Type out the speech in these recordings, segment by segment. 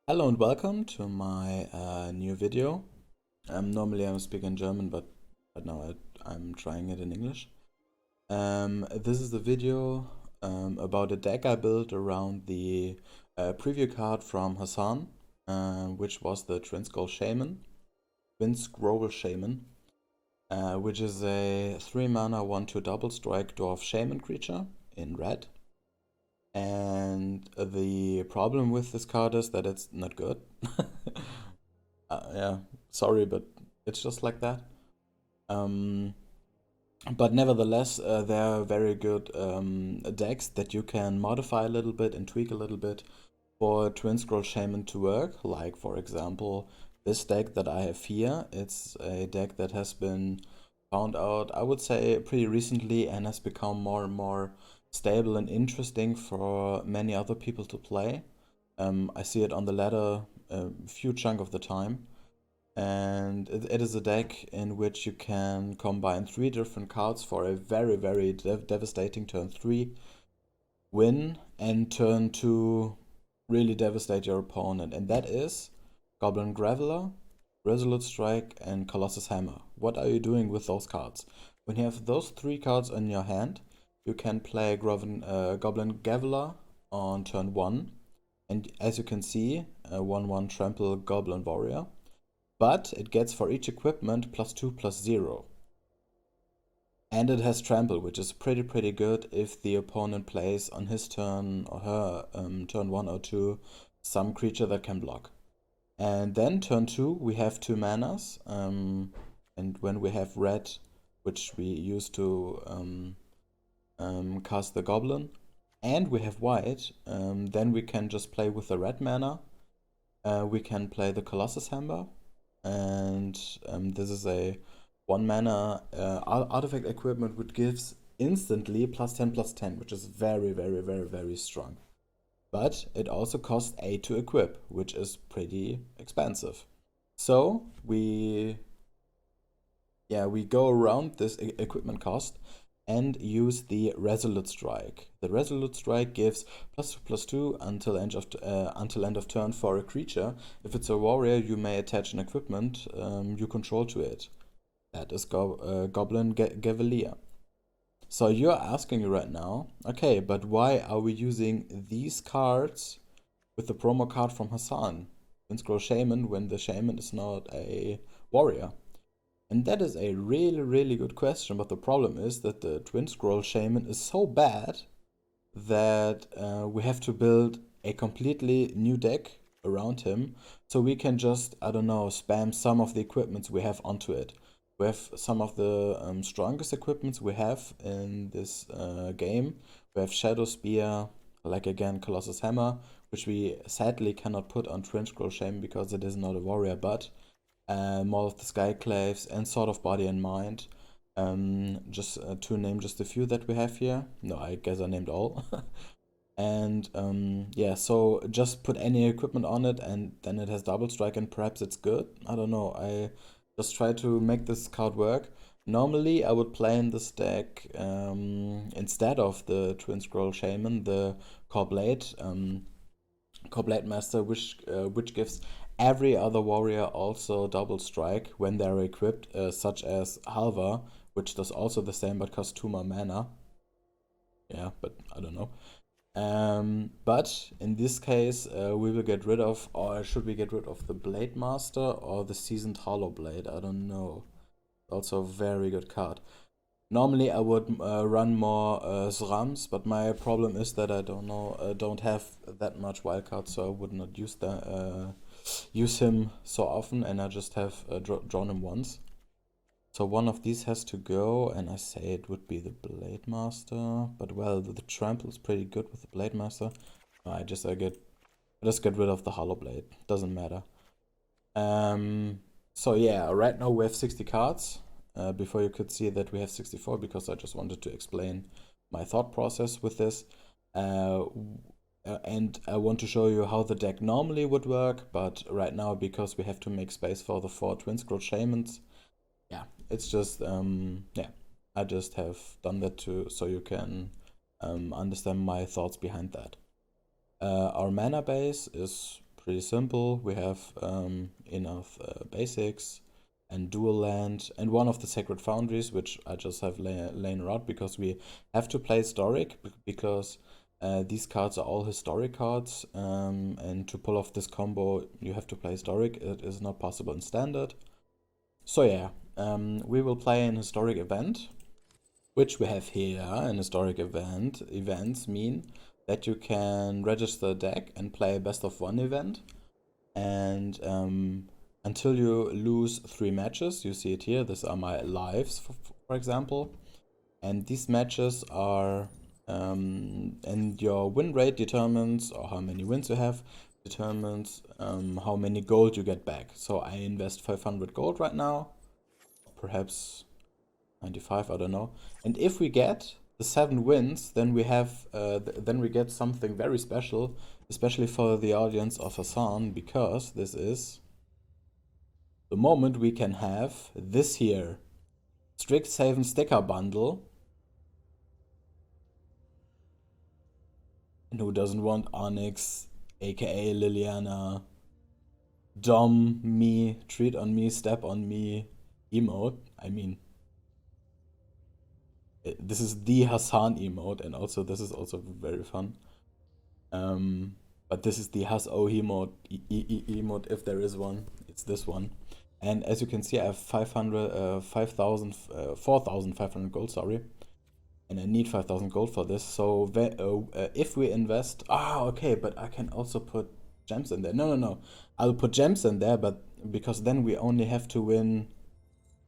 Hello and welcome to my new video. Normally I'm speaking German, but now I'm trying it in English. This is the video about a deck I built around the preview card from Hasan, which was the Twinscroll Shaman, which is a 3-mana 1/2 double strike dwarf shaman creature in red. And the problem with this card is that it's not good. Yeah, sorry, but it's just like that. But nevertheless, there are very good decks that you can modify a little bit and tweak a little bit for Twinscroll Shaman to work. Like, for example, this deck that I have here. It's a deck that has been found out, I would say, pretty recently and has become more and more stable and interesting for many other people to play. I see it on the ladder a few chunk of the time. And it is a deck in which you can combine 3 different cards for a very, very devastating turn 3 win, and turn 2 really devastate your opponent. And that is Goblin Gaveleer, Resolute Strike, and Colossus Hammer. What are you doing with those cards? When you have those 3 cards in your hand, you can play Goblin Gaveleer on turn 1. And as you can see, a 1/1 trample Goblin Warrior. But it gets for each equipment +2/+0. And it has trample, which is pretty good if the opponent plays on his turn or her turn 1 or 2 some creature that can block. And then turn 2 we have 2 manas, and when we have red, which we use to cast the goblin, and we have white, then we can just play with the red mana. We can play the Colossus Hammer, and this is a 1 mana artifact equipment which gives instantly +10/+10, which is very strong. But it also costs 8 to equip, which is pretty expensive. So we go around this equipment cost and use the Resolute Strike. The Resolute Strike gives +2/+2 until end of turn for a creature. If it's a warrior, you may attach an equipment you control to it. That is Goblin Gaveleer. So you're asking me right now, okay, but why are we using these cards with the promo card from Hasan, Twinscroll Shaman, when the Shaman is not a warrior? And that is a really good question, but the problem is that the Twinscroll Shaman is so bad that we have to build a completely new deck around him, so we can just, I don't know, spam some of the equipments we have onto it. We have some of the strongest equipments we have in this game. We have Shadowspear, like again Colossus Hammer, which we sadly cannot put on Twinscroll Shaman because it is not a warrior, but Maul of the Skyclaves, and Sword of Body and Mind. Just to name just a few that we have here. No, I guess I named all. And yeah, so just put any equipment on it and then it has double strike and perhaps it's good. I don't know. I just try to make this card work. Normally I would play in this deck instead of the Twinscroll Shaman, the Kor Blademaster, which gives every other warrior also double strike when they're equipped, such as Halvar, which does also the same but costs 2 more mana. Yeah, but I don't know. But in this case, we will get rid of, or should we get rid of the Blademaster or the Seasoned Hollow Blade? I don't know. Also a very good card. Normally I would run more Srams, but my problem is that I don't have that much wildcard, so I would not use him so often, and I just have drawn him once. So one of these has to go, and I say it would be the Blademaster, but well, the trample is pretty good with the Blademaster. I just get rid of the Hollow Blade. Doesn't matter. So yeah, right now we have 60 cards. Before you could see that we have 64, because I just wanted to explain my thought process with this. And I want to show you how the deck normally would work, but right now, because we have to make space for the 4 Twinscroll Shamans, yeah, it's just, yeah, I just have done that so you can understand my thoughts behind that. Our mana base is pretty simple. We have enough basics and dual land and one of the Sacred Foundries, which I just have laying around because we have to play historic, because these cards are all historic cards, and to pull off this combo you have to play historic. It is not possible in standard. So yeah, we will play an historic event, which we have here. An historic events mean that you can register a deck and play a best of one event, and until you lose 3 matches. You see it here. These are my lives, for example, and these matches are and your win rate determines, or how many wins you have determines how many gold you get back. So I invest 500 gold right now, perhaps 95, I don't know. And if we get the 7 wins, then we have then we get something very special, especially for the audience of Hasan, because this is the moment we can have this here Sacred Haven sticker bundle. And who doesn't want Onyx, aka Liliana, Dom me, treat on me, step on me emote? I mean, this is the Hasan emote, and also this is also very fun. But this is the Has-O emote, emote if there is one. It's this one. And as you can see, I have 4,500 gold, sorry. And I need 5,000 gold for this. So if we invest... okay, but I can also put gems in there. No. I'll put gems in there, but because then we only have to win...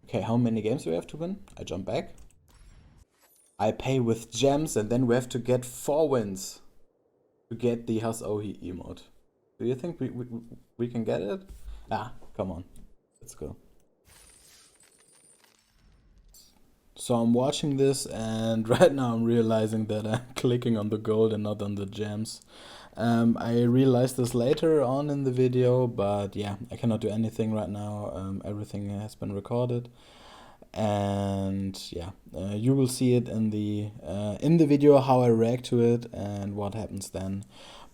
Okay, how many games do we have to win? I jump back. I pay with gems, and then we have to get 4 wins to get the Has-O emote. Do you think we can get it? Come on. Let's go. So I'm watching this, and right now I'm realizing that I'm clicking on the gold and not on the gems. I realized this later on in the video, but yeah, I cannot do anything right now. Everything has been recorded, and yeah, you will see it in the video how I react to it and what happens then.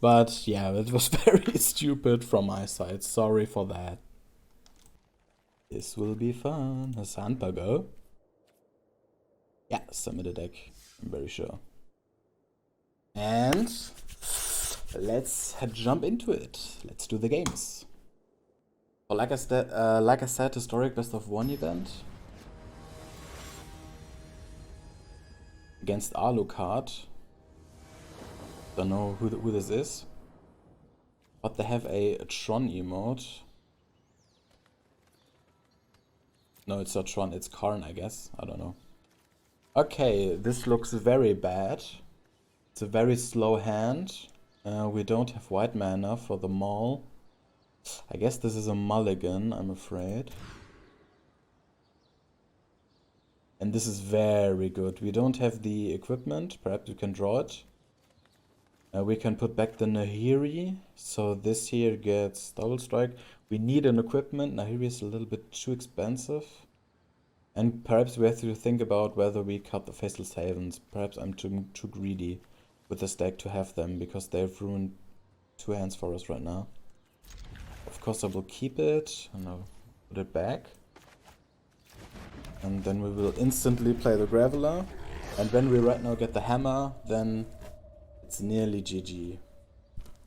But yeah, it was very stupid from my side. Sorry for that. This will be fun. Hasan Piker. Yeah, submit a deck, I'm very sure. And let's jump into it. Let's do the games. So like I said, historic best of one event against Alucard. Don't know who this is, but they have a Tron emote. No, it's not Tron, it's Karn, I guess. I don't know. Okay, this looks very bad. It's a very slow hand. We don't have white mana for the Maul. I guess this is a mulligan, I'm afraid. And this is very good. We don't have the equipment. Perhaps we can draw it. We can put back the Nahiri. So this here gets double strike. We need an equipment. Nahiri is a little bit too expensive. And perhaps we have to think about whether we cut the Faceless Havens. Perhaps I'm too greedy with this deck to have them, because they've ruined 2 hands for us right now. Of course I will keep it, and I'll put it back. And then we will instantly play the Gaveleer. And when we right now get the Hammer, then it's nearly GG.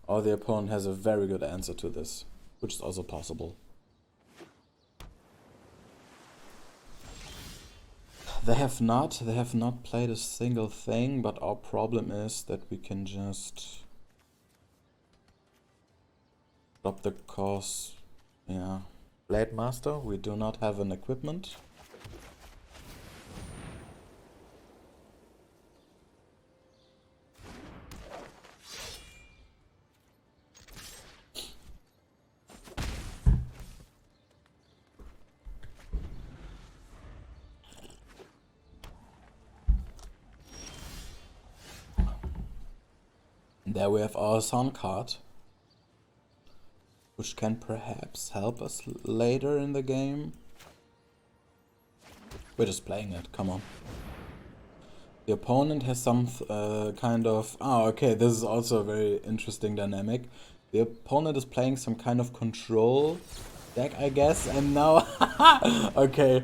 Or the opponent has a very good answer to this, which is also possible. They have not played a single thing, but our problem is that we can just drop the Kor Blademaster. We do not have an equipment. There we have our Sun card, which can perhaps help us later in the game. We're just playing it, come on. The opponent has some kind of... okay, this is also a very interesting dynamic. The opponent is playing some kind of control deck, I guess, and now... okay,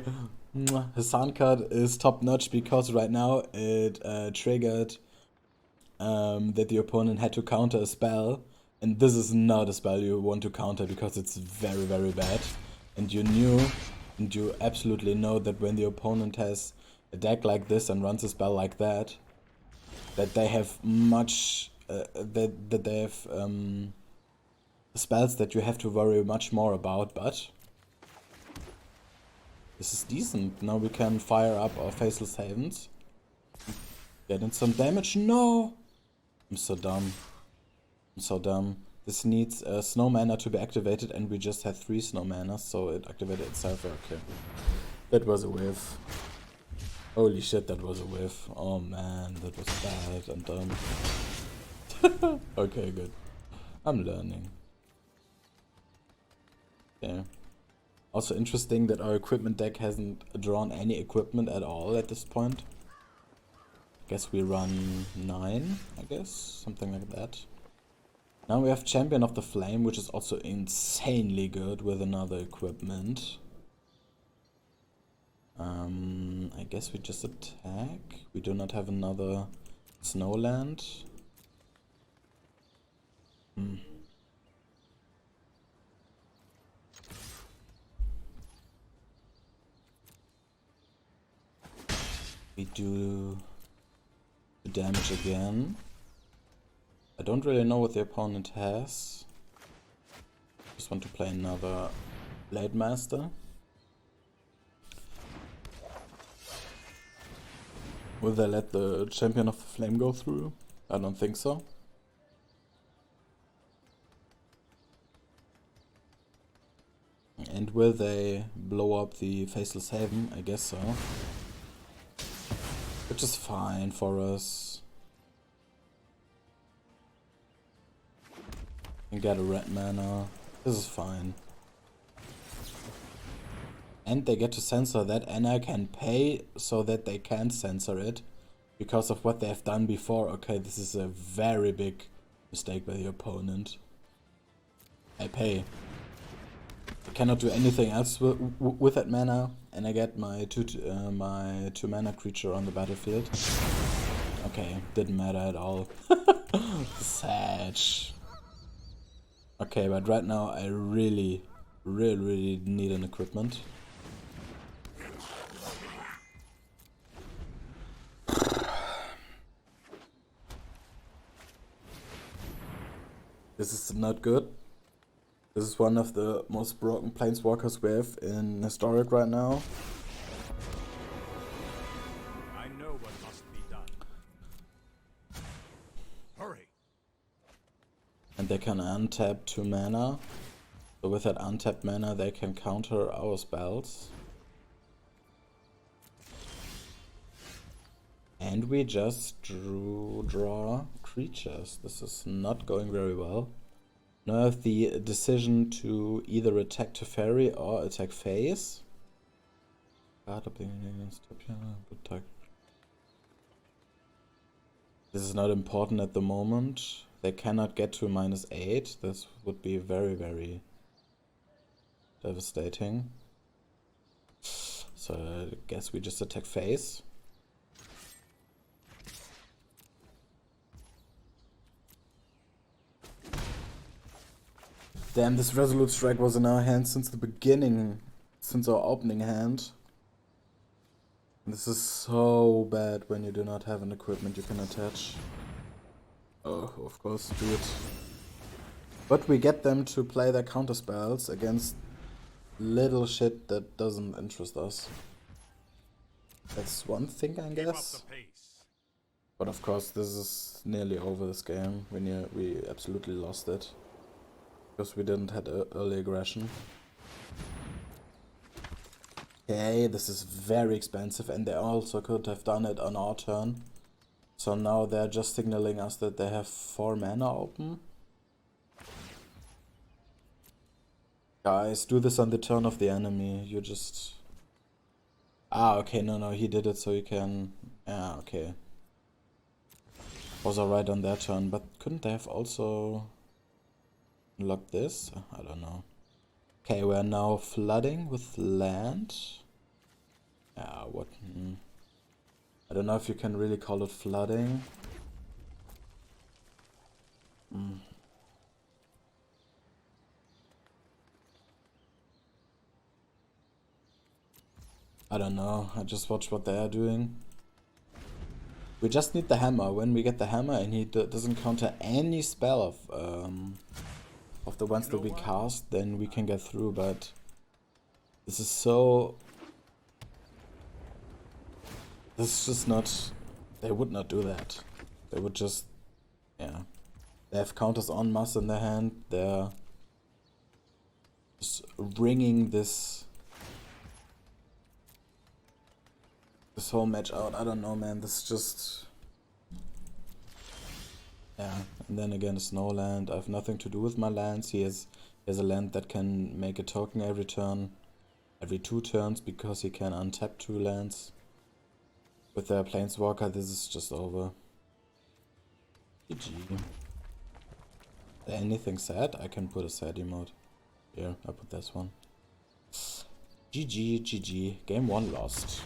Hasan card is top notch because right now it triggered that the opponent had to counter a spell, and this is not a spell you want to counter because it's very, very bad. And you absolutely know that when the opponent has a deck like this and runs a spell like that, that they have much, that they have spells that you have to worry much more about, but this is decent. Now we can fire up our Faceless Havens. Get in some damage. No! I'm so dumb. I'm so dumb. This needs snow mana to be activated, and we just had 3 snow mana, so it activated itself. Okay. That was a whiff. Holy shit, that was a whiff. Oh man, that was bad and dumb. Okay, good. I'm learning. Yeah. Also interesting that our equipment deck hasn't drawn any equipment at all at this point. Guess we run 9, I guess, something like that. Now we have Champion of the Flame, which is also insanely good with another equipment. I guess we just attack. We do not have another Snowland. We do the damage again. I don't really know what the opponent has. Just want to play another Blademaster. Will they let the Champion of the Flame go through? I don't think so. And will they blow up the Faceless Haven? I guess so. Which is fine for us. And get a red mana. This is fine. And they get to censor that, and I can pay so that they can't censor it because of what they have done before. Okay, this is a very big mistake by the opponent. I pay. I cannot do anything else with that mana, and I get my two mana creature on the battlefield. Okay, didn't matter at all. Sad. Okay, but right now I really need an equipment. This is not good. This is one of the most broken planeswalkers we have in Historic right now. I know what must be done. Hurry. And they can untap 2 mana. So with that untapped mana they can counter our spells. And we just draw creatures. This is not going very well. Now I have the decision to either attack Teferi or attack Face. This is not important at the moment. They cannot get to -8. This would be very devastating. So I guess we just attack Face. Damn, this Resolute Strike was in our hand since the beginning, since our opening hand. This is so bad when you do not have an equipment you can attach. Oh, of course, do it. But we get them to play their counter spells against little shit that doesn't interest us. That's one thing, I guess. But of course, this is nearly over this game. We absolutely lost it. Because we didn't have early aggression. Okay, this is very expensive, and they also could have done it on our turn. So now they're just signaling us that they have 4 mana open. Guys, do this on the turn of the enemy. You just... Ah, okay, no, he did it so you can... Yeah, okay. Was alright on their turn, but couldn't they have also... unlock this? I don't know. Okay, we're now flooding with land. Yeah, what? I don't know if you can really call it flooding. I don't know. I just watch what they are doing. We just need the hammer. When we get the hammer and he doesn't counter any spell of the ones that we cast, then we can get through. But this is so... This is just not... They would not do that. They would just... Yeah. They have counters en masse in their hand. They're just wringing this whole match out. I don't know, man. This is just... Yeah. And then again, snow land. I have nothing to do with my lands. He has a land that can make a token every turn. Every 2 turns, because he can untap 2 lands. With their Planeswalker, this is just over. GG. Anything sad? I can put a sad emote. Here, I put this one. GG, GG. Game 1 lost.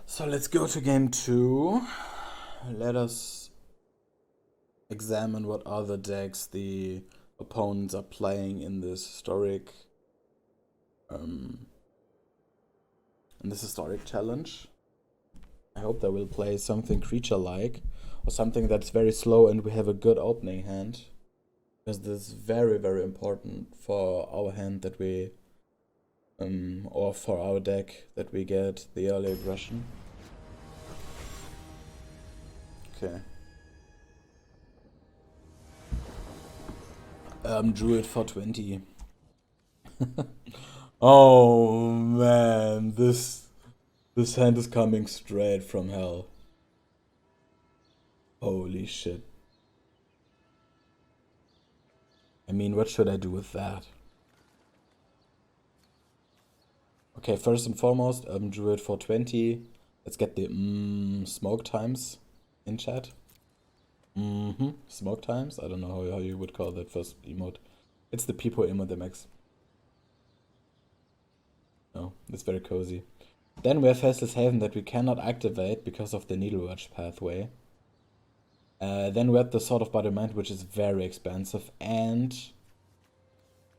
So let's go to game 2. Let us examine what other decks the opponents are playing in this historic challenge. I hope they will play something creature-like, or something that's very slow and we have a good opening hand. Because this is very, very important for our hand that we, or for our deck, that we get the early aggression. Okay. Druid for 20. Oh man, this hand is coming straight from hell. Holy shit. I mean, what should I do with that? Okay, first and foremost, Druid for 20. Let's get the smoke times in chat. Smoke times? I don't know how you would call that first emote. It's the people emote, the max. No, it's very cozy. Then we have Faceless Haven that we cannot activate because of the Needleverge Pathway. Then we have the Sword of Body Mind, which is very expensive, and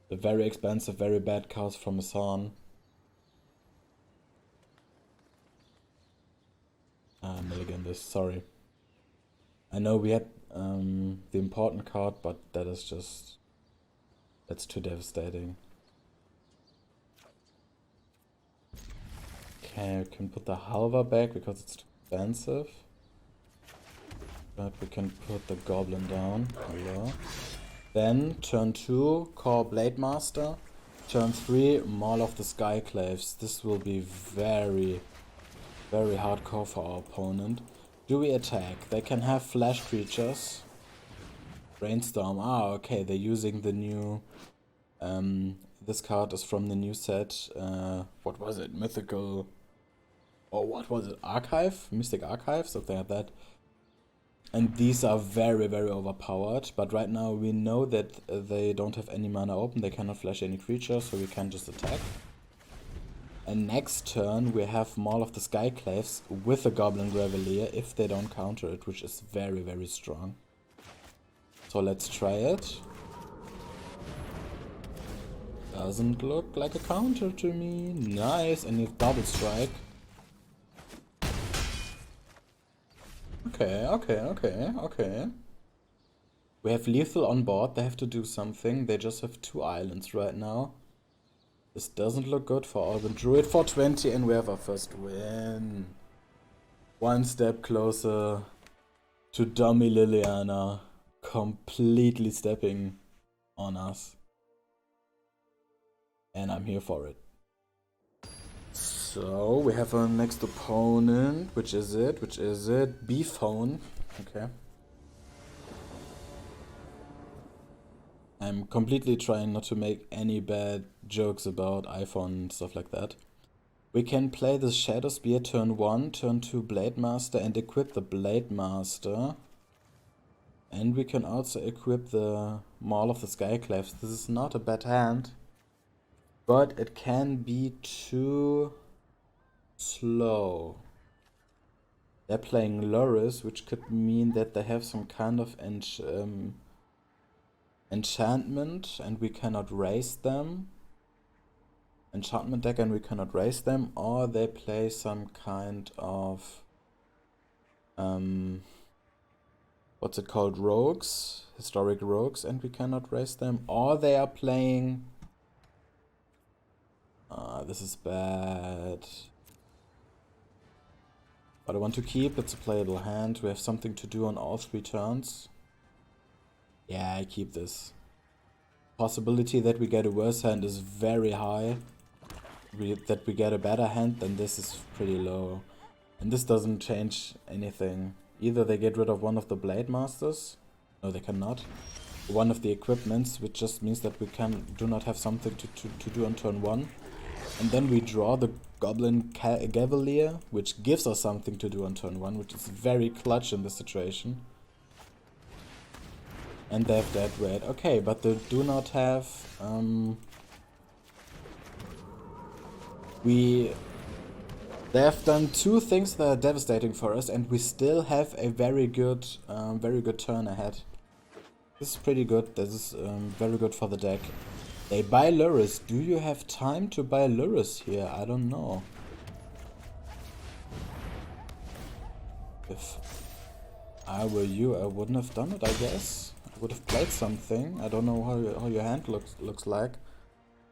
the very expensive, very bad cast from Hasan. Milligan this, sorry. I know we had the important card, but that is just... That's too devastating. Okay, we can put the Halvar back because it's too expensive. But we can put the Goblin down. Hello. Then, turn 2, Kor Blademaster. Turn 3, Maul of the Skyclaves. This will be very, very hardcore for our opponent. Do we attack? They can have flash creatures. Brainstorm. Ah, okay, they're using the new... this card is from the new set. What was it? Mythical... Or what was it? Archive? Mystic Archive? Something like that. And these are very, very overpowered. But right now we know that they don't have any mana open. They cannot flash any creature, so we can just attack. And next turn we have Maul of the Skyclaves with a Goblin Gaveleer if they don't counter it, which is very, very strong. So let's try it. Doesn't look like a counter to me. Nice, and you double strike. Okay. We have lethal on board. They have to do something. They just have 2 islands right now. This doesn't look good for Alban. Druid for 20 and we have our first win. One step closer to dummy Liliana completely stepping on us. And I'm here for it. So we have our next opponent. Which is it? B-Phone. Okay. I'm completely trying not to make any bad jokes about iPhone and stuff like that. We can play the Shadowspear turn 1, turn 2 Blademaster and equip the Blademaster. And we can also equip the Maul of the Skyclaves. This is not a bad hand, but it can be too slow. They're playing Loris, which could mean that they have some kind of enchantment and we cannot raise them. Enchantment deck and we cannot raise them, or they play some kind of what's it called, rogues, historic rogues, and we cannot raise them, or they are playing this is bad, but I want to keep. It's a playable hand. We have something to do on all 3 turns. Yeah, I keep this. Possibility that we get a worse hand is very high. That we get a better hand than this is pretty low. And this doesn't change anything. Either they get rid of one of the Blademasters. No, they cannot. One of the equipments, which just means that we do not have something to do on turn 1. And then we draw the Goblin Gaveleer, which gives us something to do on turn 1, which is very clutch in this situation. And they have dead weight. Okay, but they do not have... They have done 2 things that are devastating for us, and we still have a very good turn ahead. This is pretty good. This is very good for the deck. They buy Luris. Do you have time to buy Luris here? I don't know. If I were you, I wouldn't have done it, I guess. I would have played something. I don't know how your hand looks like,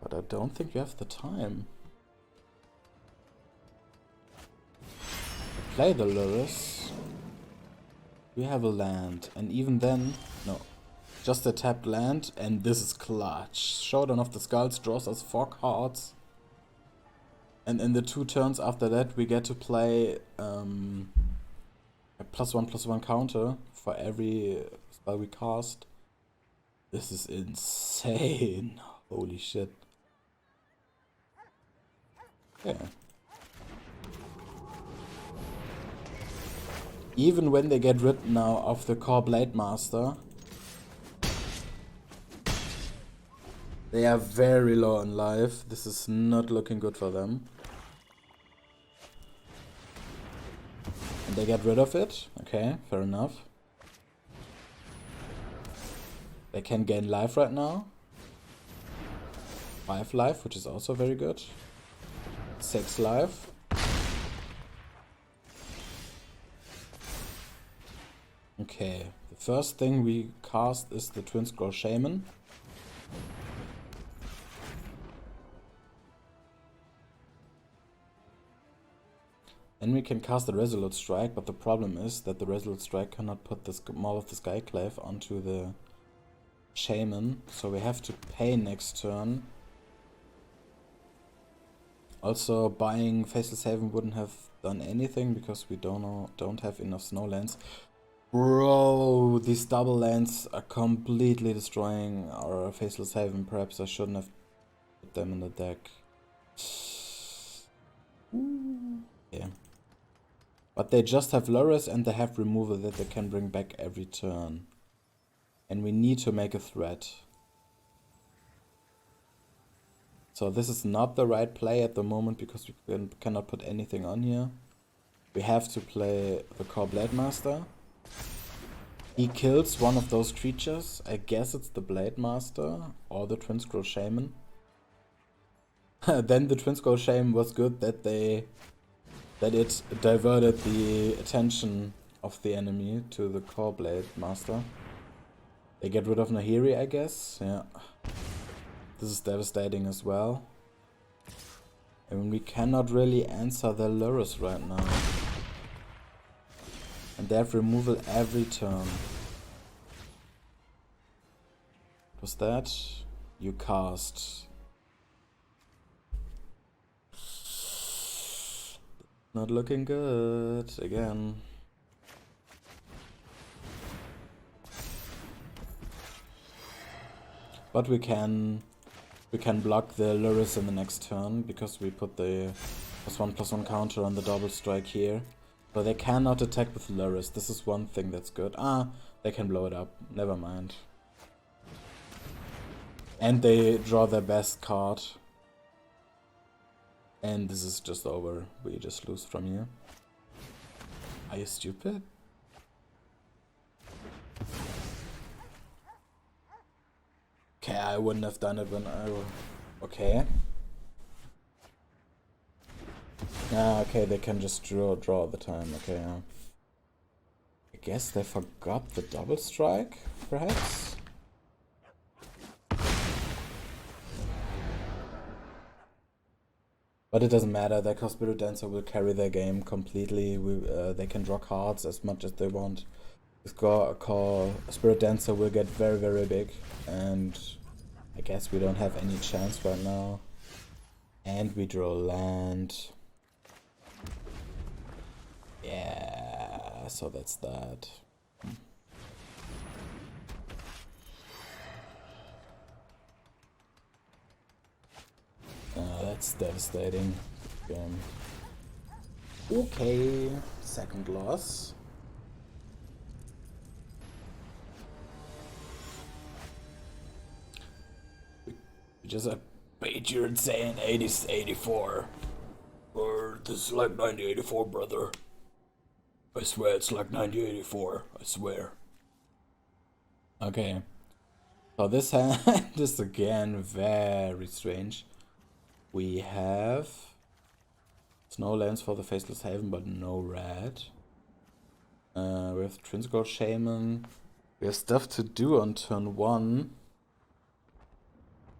but I don't think you have the time. Play the Luris. We have a land, and even then, no. Just a tapped land, and this is clutch. Showdown of the Skalds draws us 4 cards. And in the 2 turns after that, we get to play a +1/+1 counter for every spell we cast. This is insane. Holy shit. Yeah. Even when they get rid now of the Kor Blademaster, they are very low on life. This is not looking good for them. And they get rid of it. Okay, fair enough. They can gain life right now. 5 life, which is also very good. 6 life. Okay, the first thing we cast is the Twinscroll Shaman. Then we can cast the Resolute Strike, but the problem is that the Resolute Strike cannot put the Maul of the Skyclave onto the Shaman, so we have to pay next turn. Also, buying Faceless Haven wouldn't have done anything because we don't have enough snowlands. Bro, these double lands are completely destroying our Faceless Haven. Perhaps I shouldn't have put them in the deck. Yeah. But they just have Luris and they have removal that they can bring back every turn. And we need to make a threat. So this is not the right play at the moment because we cannot put anything on here. We have to play the Kor Blademaster. He kills one of those creatures. I guess it's the Blademaster or the Twinscroll Shaman. Then the Twinscroll Shaman was good that it diverted the attention of the enemy to the Kor Blademaster. They get rid of Nahiri, I guess. Yeah. This is devastating as well. And we cannot really answer their Luris right now. And they have removal every turn. What was that? You cast. Not looking good again. But we can block the Luris in the next turn because we put the +1/+1 counter on the double strike here. So they cannot attack with Luris. This is one thing that's good. They can blow it up. Never mind. And they draw their best card. And this is just over. We just lose from here. Are you stupid? Okay, I wouldn't have done it when I... Okay. Ah, okay, they can just draw all the time. Okay, yeah. I guess they forgot the double strike, perhaps? But it doesn't matter, their Spirit Dancer will carry their game completely. They can draw cards as much as they want. This Spirit Dancer will get very, very big. And I guess we don't have any chance right now. And we draw land. Yeah, so that's that. That's devastating. Okay, second loss. We just bait you're insane 84. Or this is like 1984, brother. I swear it's like 1984. I swear. Okay. So this hand is again very strange. We have snow lands for the Faceless Haven, but no red. We have Twinscroll Shaman. We have stuff to do on turn 1,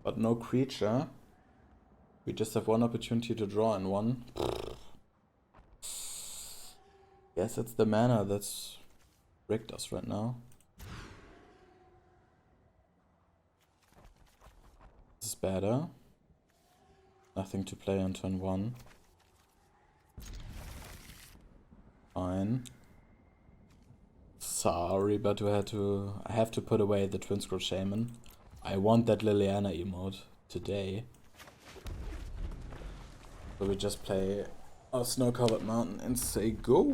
but no creature. We just have one opportunity to draw in one. Guess it's the mana that's rigged us right now. This is better. Nothing to play on turn 1. Fine. Sorry, but I have to put away the Twinscroll Shaman. I want that Liliana emote today. So we just play our snow-covered mountain and say go.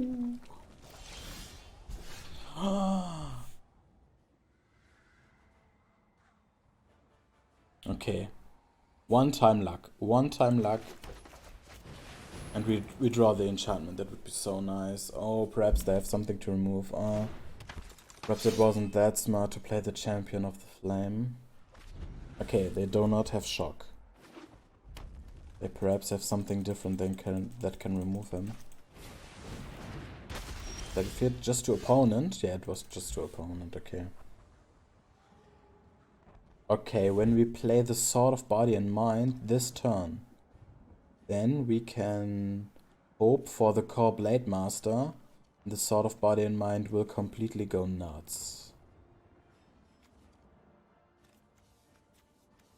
Okay. One time luck. And we draw the enchantment. That would be so nice. Oh, perhaps they have something to remove. Perhaps it wasn't that smart to play the Champion of the Flame. Okay, they do not have shock. They perhaps have something different that can remove him. That fit just to opponent? Yeah, it was just to opponent, okay. Okay, when we play the Sword of Body and Mind this turn, then we can hope for the Kor Blademaster. The Sword of Body and Mind will completely go nuts.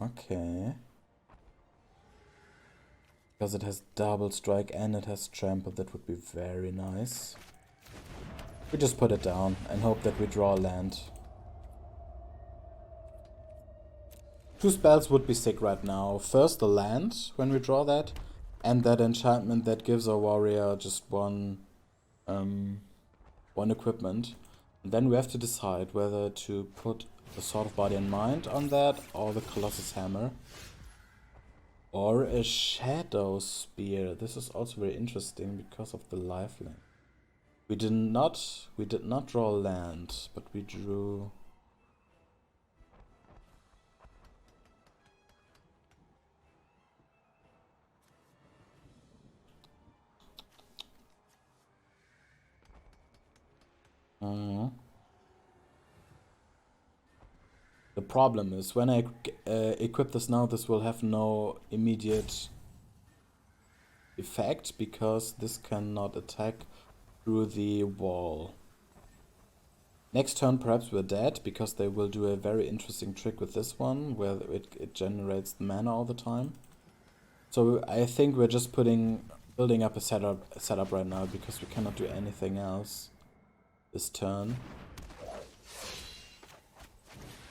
Okay. Because it has double strike and it has trample, that would be very nice. We just put it down and hope that we draw land. 2 spells would be sick right now. First the land, when we draw that, and that enchantment that gives our warrior just one equipment. And then we have to decide whether to put the Sword of Body and Mind on that, or the Colossus Hammer, or a Shadowspear. This is also very interesting because of the lifelink. We did not draw land, but we drew. The problem is when I equip this now, this will have no immediate effect because this cannot attack through the wall. Next turn perhaps we're dead because they will do a very interesting trick with this one where it generates the mana all the time. So I think we're just building up a setup right now because we cannot do anything else this turn.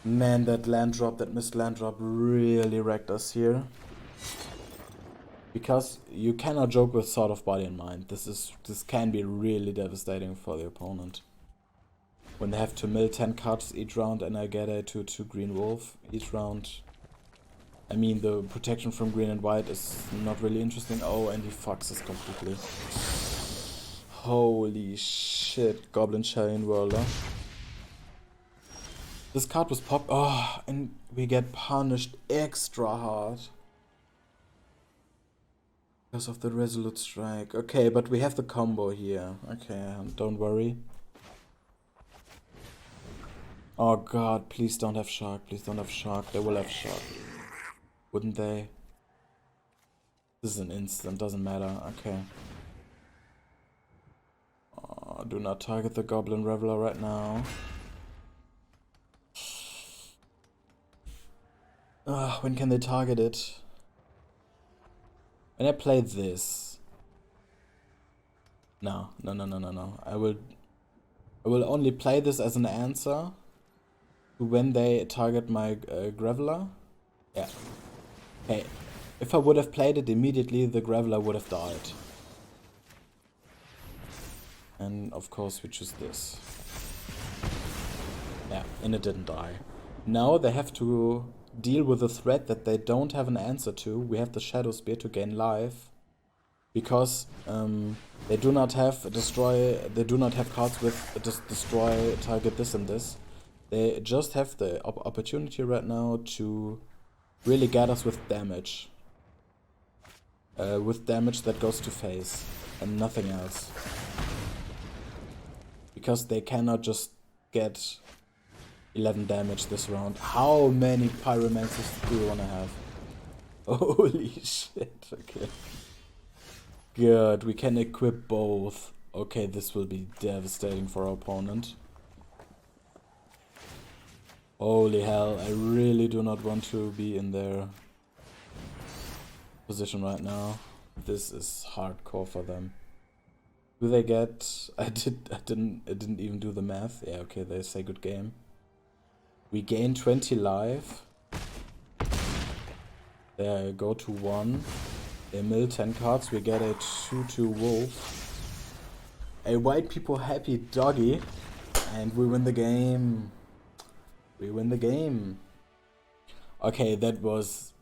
Man, that missed land drop really wrecked us here. Because you cannot joke with Sword of Body and Mind. This can be really devastating for the opponent. When they have to mill 10 cards each round and I get a 2/2 green wolf each round. I mean, the protection from green and white is not really interesting. Oh, and he fucks us completely. Holy shit, Goblin Chariot Whirler. This card was popped. Oh, and we get punished extra hard. Because of the Resolute Strike. Okay, but we have the combo here. Okay, don't worry. Oh god, please don't have Shark. Please don't have Shark. They will have Shark. Wouldn't they? This is an instant, doesn't matter. Okay. Oh, do not target the Goblin Reveler right now. When can they target it? When I play this. No. I will only play this as an answer to when they target my Graveler. Yeah. Hey, if I would have played it immediately, the Graveler would have died. And of course we choose this. Yeah, and it didn't die. Now they have to deal with the threat that they don't have an answer to. We have the Shadowspear to gain life. Because they do not have they do not have cards with destroy, target this and this. They just have the opportunity right now to really get us with damage. With damage that goes to face and nothing else. Because they cannot just get 11 damage this round. How many Pyromancers do you want to have? Holy shit, okay. Good, we can equip both. Okay, this will be devastating for our opponent. Holy hell, I really do not want to be in their position right now. This is hardcore for them. Do they get... I didn't even do the math. Yeah, okay, they say good game. We gain 20 life. They go to 1. They mill 10 cards, we get a 2/2 wolf. A white people happy doggy. And we win the game. We win the game. Okay, that was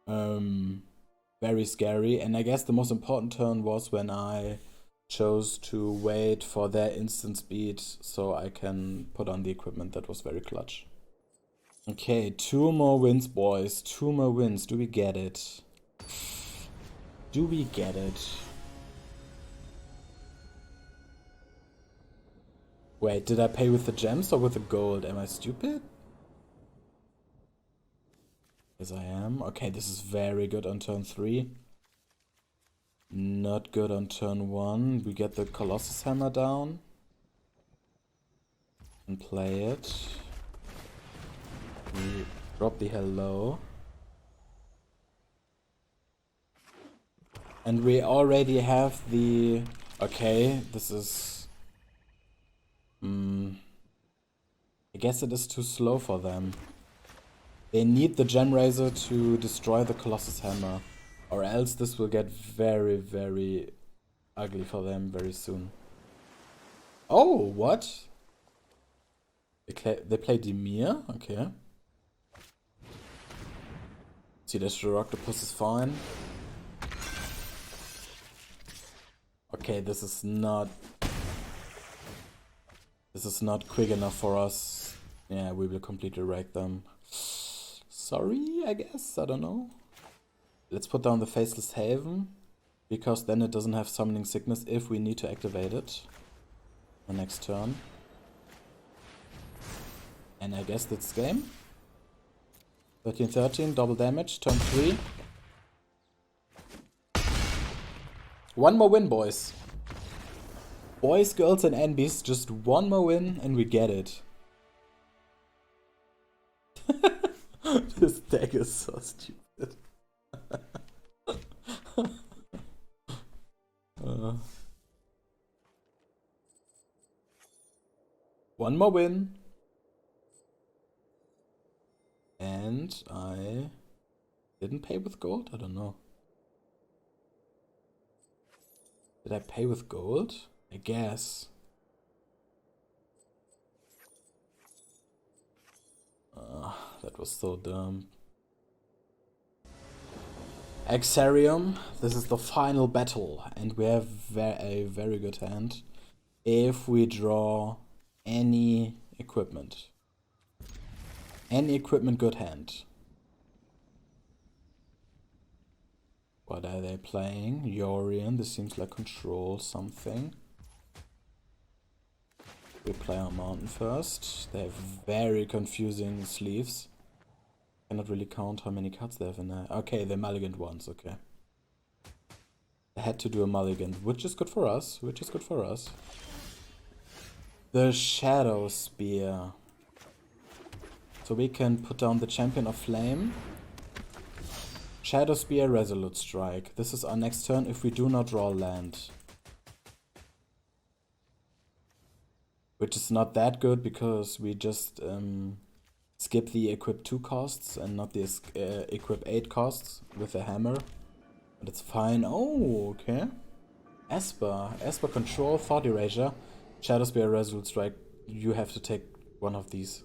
very scary. And I guess the most important turn was when I chose to wait for their instant speed so I can put on the equipment. That was very clutch. Okay, 2 more wins, boys. 2 more wins. Do we get it? Do we get it? Wait, did I pay with the gems or with the gold? Am I stupid? Yes, I am. Okay, this is very good on turn 3. Not good on turn 1. We get the Colossus Hammer down. And play it. We drop the hello. And we already have the... Okay, this is... I guess it is too slow for them. They need the Gem Razor to destroy the Colossus Hammer. Or else this will get very, very ugly for them very soon. Oh, what? They play Dimir? Okay. See, the Octopus is fine. Okay, this is not quick enough for us. Yeah, we will completely wreck them. Sorry, I guess. I don't know. Let's put down the Faceless Haven, because then it doesn't have Summoning Sickness if we need to activate it the next turn. And I guess that's game. 13-13, double damage, turn 3. 1 more win, boys. Boys, girls, and NBs, just 1 more win and we get it. This deck is so stupid. One more win. And I didn't pay with gold? I don't know. Did I pay with gold? I guess. that was so dumb. Exarium, this is the final battle, and we have a very good hand if we draw any equipment. Any equipment, good hand. What are they playing? Yorion, this seems like control something. We play our mountain first. They have very confusing sleeves. Cannot really count how many cards they have in there. Okay, they mulliganed once, okay. They had to do a mulligan, which is good for us, The Shadowspear. So we can put down the Champion of Flame. Shadowspear, Resolute Strike. This is our next turn if we do not draw land. Which is not that good because we just skip the equip 2 costs and not the equip 8 costs with the hammer. But it's fine. Oh, okay. Esper control, Thought Erasure, Shadowspear, Resolute Strike. You have to take one of these.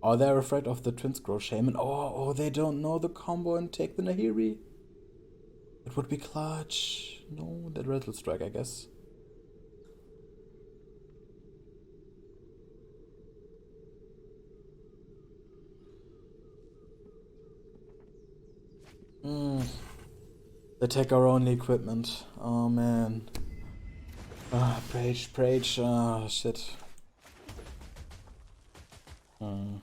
Oh, they're afraid of the Twinscroll Shaman. Oh, they don't know the combo and take the Nahiri. It would be clutch. No, that Resolute Strike, I guess. They take our only equipment. Oh man. Prage. Ah, shit. So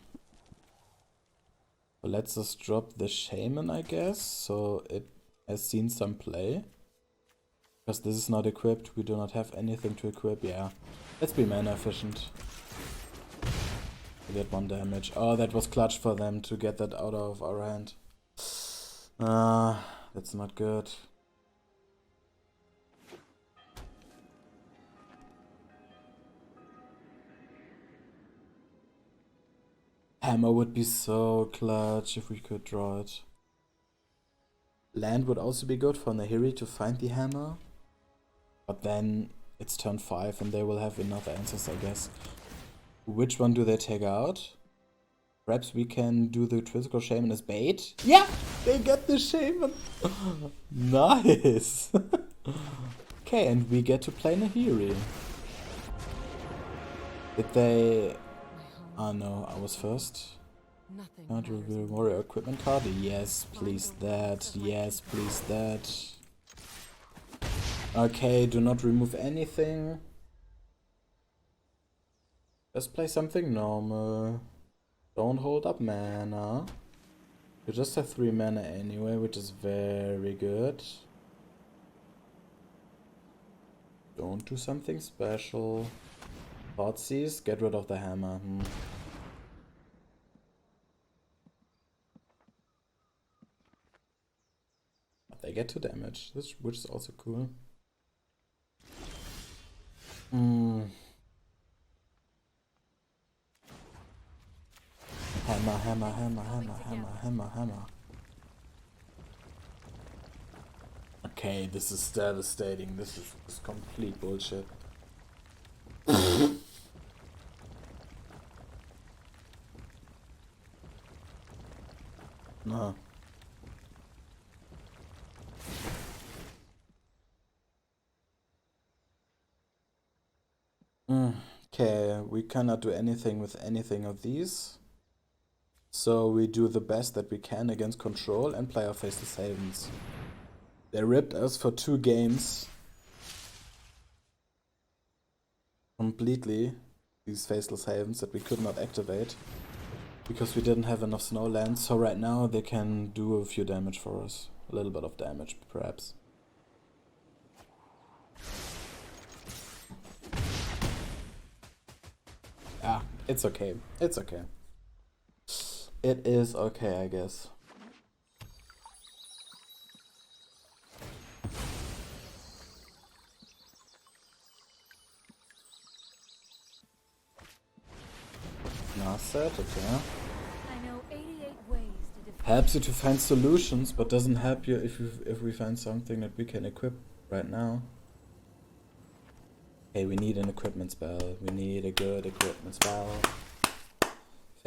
let's just drop the Shaman, I guess. So it has seen some play. Because this is not equipped. We do not have anything to equip. Yeah. Let's be mana efficient. We get 1 damage. Oh, that was clutch for them to get that out of our hand. That's not good. Hammer would be so clutch if we could draw it. Land would also be good for Nahiri to find the hammer. But then it's turn 5 and they will have enough answers, I guess. Which one do they take out? Perhaps we can do the Twinscroll Shaman as bait? Yeah! They get the Shaman! Nice! Okay, and we get to play Nahiri. Did they... Oh no, I was first. Can't reveal warrior equipment card? Yes, please that. Yes, please that. Okay, do not remove anything. Just play something normal. Don't hold up mana. You just have 3 mana anyway, which is very good. Don't do something special. Thoughtseize, get rid of the hammer. But they get 2 damage, which is also cool. Hammer. Okay, this is devastating. This is complete bullshit. No. Okay, we cannot do anything with anything of these. So we do the best that we can against control and play our Faceless Havens. They ripped us for 2 games. Completely. These Faceless Havens that we could not activate. Because we didn't have enough snowlands. So right now they can do a few damage for us. A little bit of damage, perhaps. Ah, it's okay. It's okay. It is okay, I guess. Set, okay. Helps you to find solutions, but doesn't help you if we find something that we can equip right now. Okay, we need an equipment spell. We need a good equipment spell.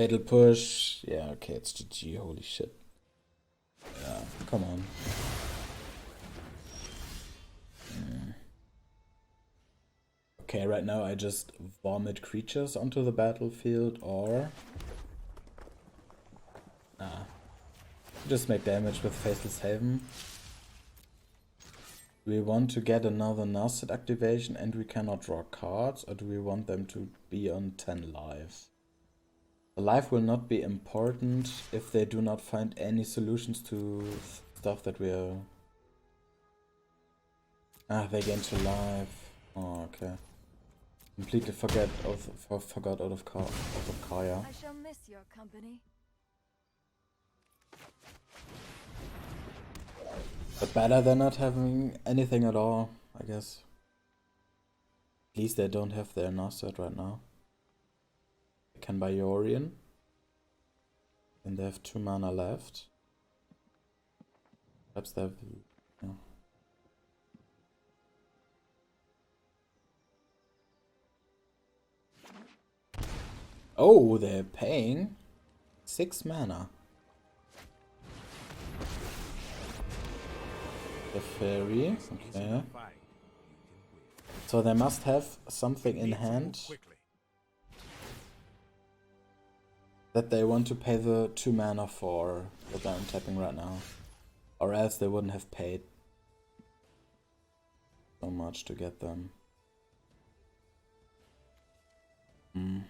Fatal push. Yeah, okay, it's GG. Holy shit. Yeah, come on. Okay, right now I just vomit creatures onto the battlefield, or... Nah. Just make damage with Faceless Haven. Do we want to get another nasted activation and we cannot draw cards, or do we want them to be on 10 lives? The life will not be important if they do not find any solutions to stuff that we are... Ah, they gain 2 life. Oh, okay. Completely forgot out of Kaya. I shall miss your company. But better than not having anything at all, I guess. At least they don't have their Nasset right now. They can buy Yorion. And they have 2 mana left. Perhaps they have... Yeah. Oh, they're paying 6 mana. The fairy, okay. So they must have something in hand that they want to pay the 2 mana for that I'm tapping right now. Or else they wouldn't have paid so much to get them. I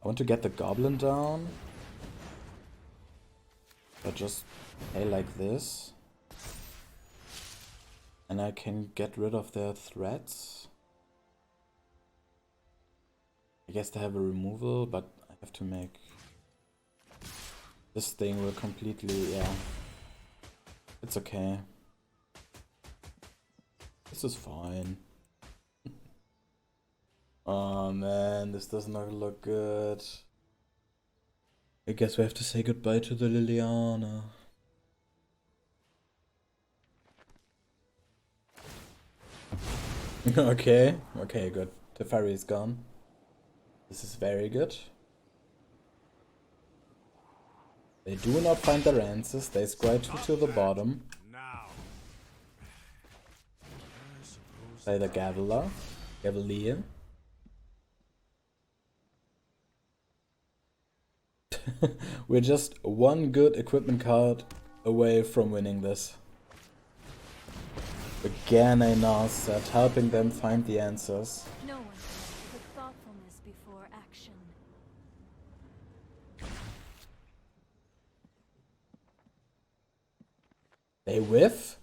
want to get the goblin down. But just play like this. And I can get rid of their threats. I guess they have a removal, but I have to make... This thing will completely... yeah. It's okay. This is fine. Oh man, this does not look good. I guess we have to say goodbye to the Liliana. Okay, okay, good. The fairy is gone. This is very good. They do not find their answers. They scry 2 to the bottom. Play the Gaveleer. We're just 1 good equipment card away from winning this. Again a Narset, helping them find the answers. No one can put thoughtfulness before action. They whiff?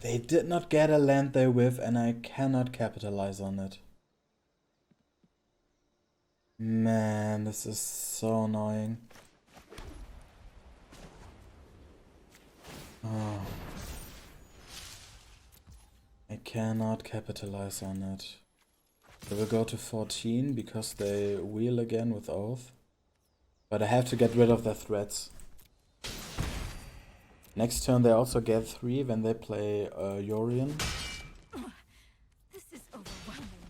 They did not get a land they whiff, and I cannot capitalize on it. Man, this is so annoying. Oh. I cannot capitalize on it. They will go to 14 because they wheel again with Oath. But I have to get rid of their threats. Next turn they also get 3 when they play Yorion. This is overwhelming.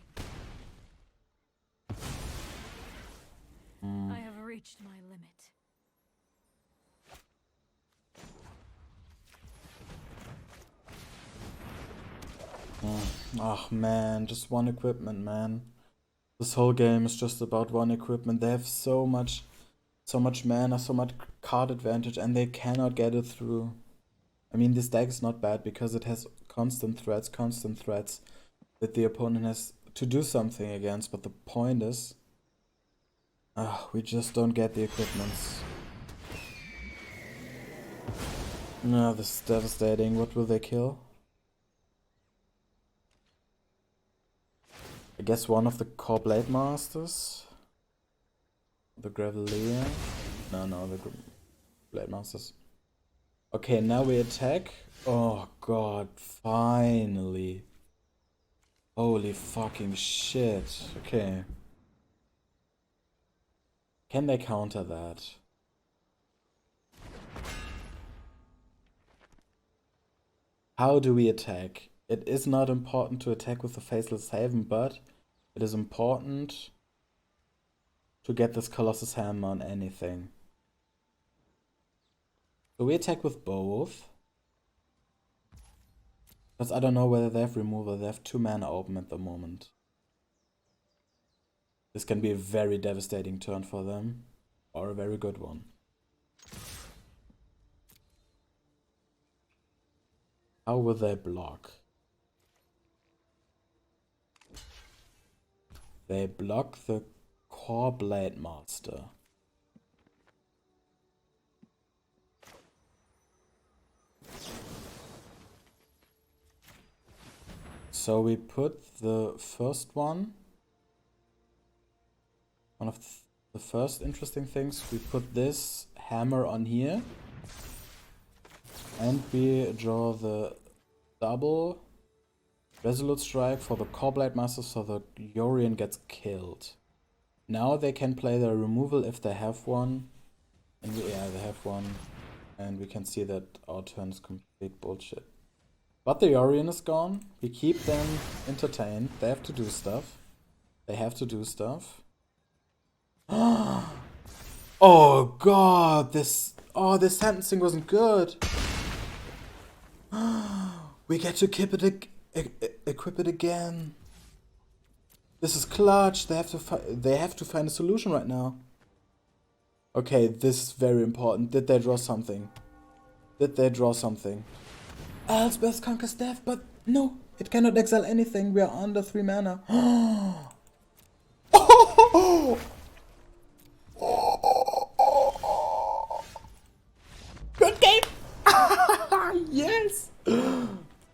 I have reached my limit. Oh man, just 1 equipment, man. This whole game is just about 1 equipment. They have so much mana, so much card advantage, and they cannot get it through. I mean, this deck is not bad because it has constant threats that the opponent has to do something against, but the point is, we just don't get the equipments. No, this is devastating. What will they kill? I guess one of the Kor Blademasters? The Gaveleer? No, the Blademasters. Okay, now we attack. Oh god, finally. Holy fucking shit. Okay. Can they counter that? How do we attack? It is not important to attack with the Faceless Haven, but it is important to get this Colossus Hammer on anything. So we attack with both. Because I don't know whether they have removal. They have 2 mana open at the moment. This can be a very devastating turn for them. Or a very good one. How will they block? They block the Kor Blademaster. So we put the first one. One of the first interesting things, we put this hammer on here. And we draw the double Resolute Strike for the Kor Blademaster so the Yorion gets killed. Now they can play their removal if they have one. And yeah, they have one. And we can see that our turn is complete bullshit. But the Yorion is gone. We keep them entertained. They have to do stuff. They have to do stuff. Oh god, this sentencing wasn't good. We get to equip it again. This is clutch. They have to find a solution right now. Okay, this is very important. Did they draw something? Did they draw something? Elspeth conquers death, but no, it cannot exile anything. We are under 3 mana. Good game. Yes.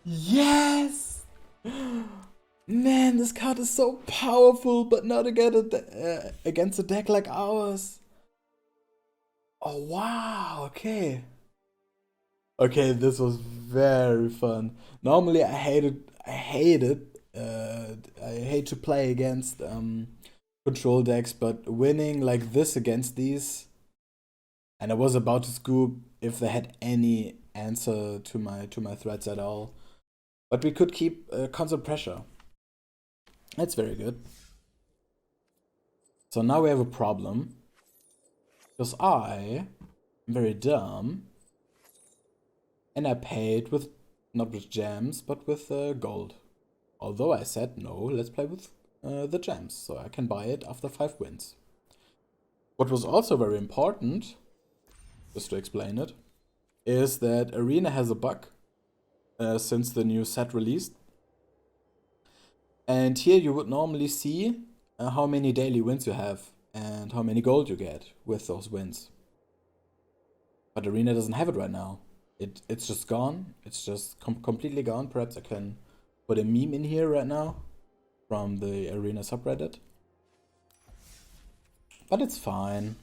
Yes. Man, this card is so powerful, but not against a deck like ours. Oh wow, okay. Okay, this was very fun. Normally I hate to play against control decks, but winning like this against these, and I was about to scoop if they had any answer to my threats at all. But we could keep constant pressure. That's very good. So now we have a problem. Because I am very dumb. And I paid with, not with gems, but with gold. Although I said, no, let's play with the gems. So I can buy it after 5 wins. What was also very important, just to explain it, is that Arena has a bug since the new set released. And here you would normally see how many daily wins you have and how many gold you get with those wins. But Arena doesn't have it right now. It's just gone. It's just completely gone. Perhaps I can put a meme in here right now from the Arena subreddit. But it's fine.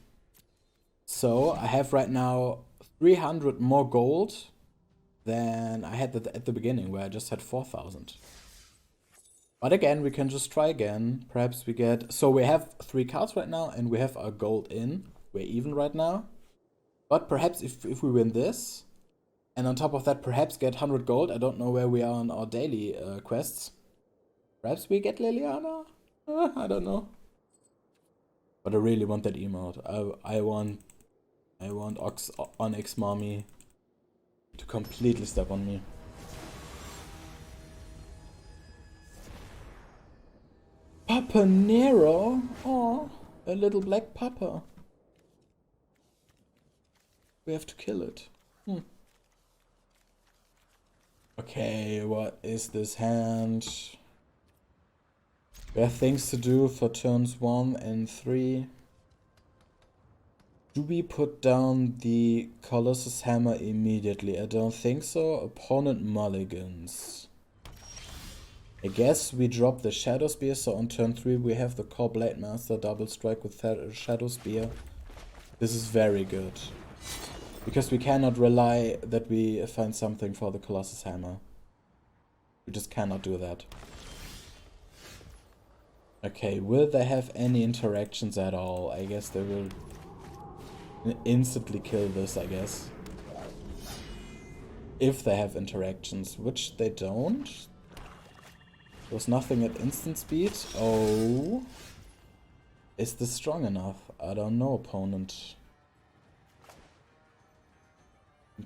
So I have right now 300 more gold than I had at the beginning, where I just had 4,000. But again, we can just try again. Perhaps we get... So we have 3 cards right now, and we have our gold in. We're even right now. But perhaps if we win this, and on top of that, perhaps get 100 gold. I don't know where we are on our daily quests. Perhaps we get Liliana? I don't know. But I really want that emote. I want Onyx Mommy to completely step on me. Papa Nero? Oh, a little black papa. We have to kill it. Okay, what is this hand? We have things to do for turns 1 and 3. Do we put down the Colossus Hammer immediately? I don't think so. Opponent mulligans. I guess we drop the Shadowspear, so on turn 3 we have the Kor Blademaster double strike with Shadowspear. This is very good. Because we cannot rely that we find something for the Colossus Hammer. We just cannot do that. Okay, will they have any interactions at all? I guess they will instantly kill this, I guess. If they have interactions, which they don't. There's nothing at instant speed. Oh. Is this strong enough? I don't know, opponent.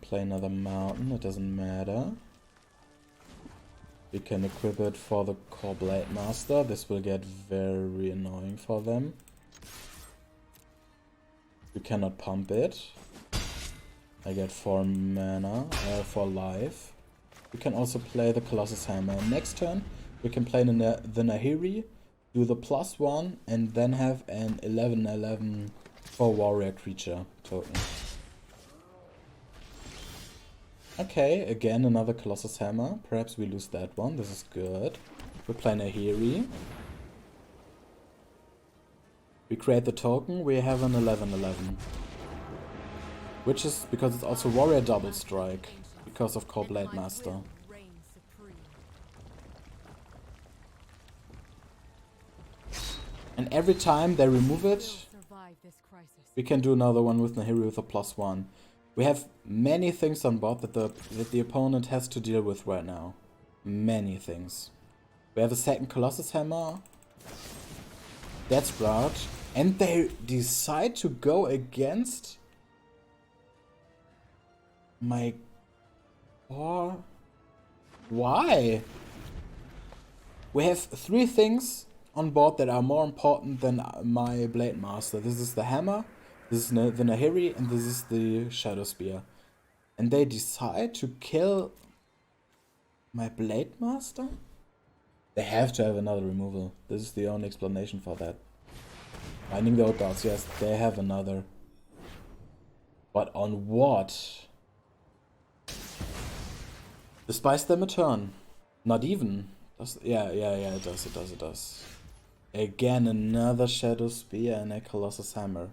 Play another mountain, it doesn't matter. We can equip it for the Kor Blademaster. This will get very annoying for them. We cannot pump it. I get 4 mana, 4 life. We can also play the Colossus Hammer. Next turn, we can play the Nahiri, do the +1, and then have an 11/11 for warrior creature token. Okay, again another Colossus Hammer. Perhaps we lose that one. This is good. We play Nahiri. We create the token. We have an 11/11. Which is because it's also warrior double strike. Because of Kor Blademaster. And every time they remove it, we can do another one with Nahiri with a +1. We have many things on board that the opponent has to deal with right now. Many things. We have a second Colossus Hammer. That's Sprout. And they decide to go against my Kor. Why? We have 3 things on board that are more important than my Blademaster. This is the hammer, this is the Nahiri, and this is the Shadowspear. And they decide to kill my Blademaster? They have to have another removal. This is the only explanation for that. Binding the Old Gods, yes, they have another. But on what? Despise them a turn. Not even. Yeah, it does. Again, another Shadowspear and a Colossus Hammer.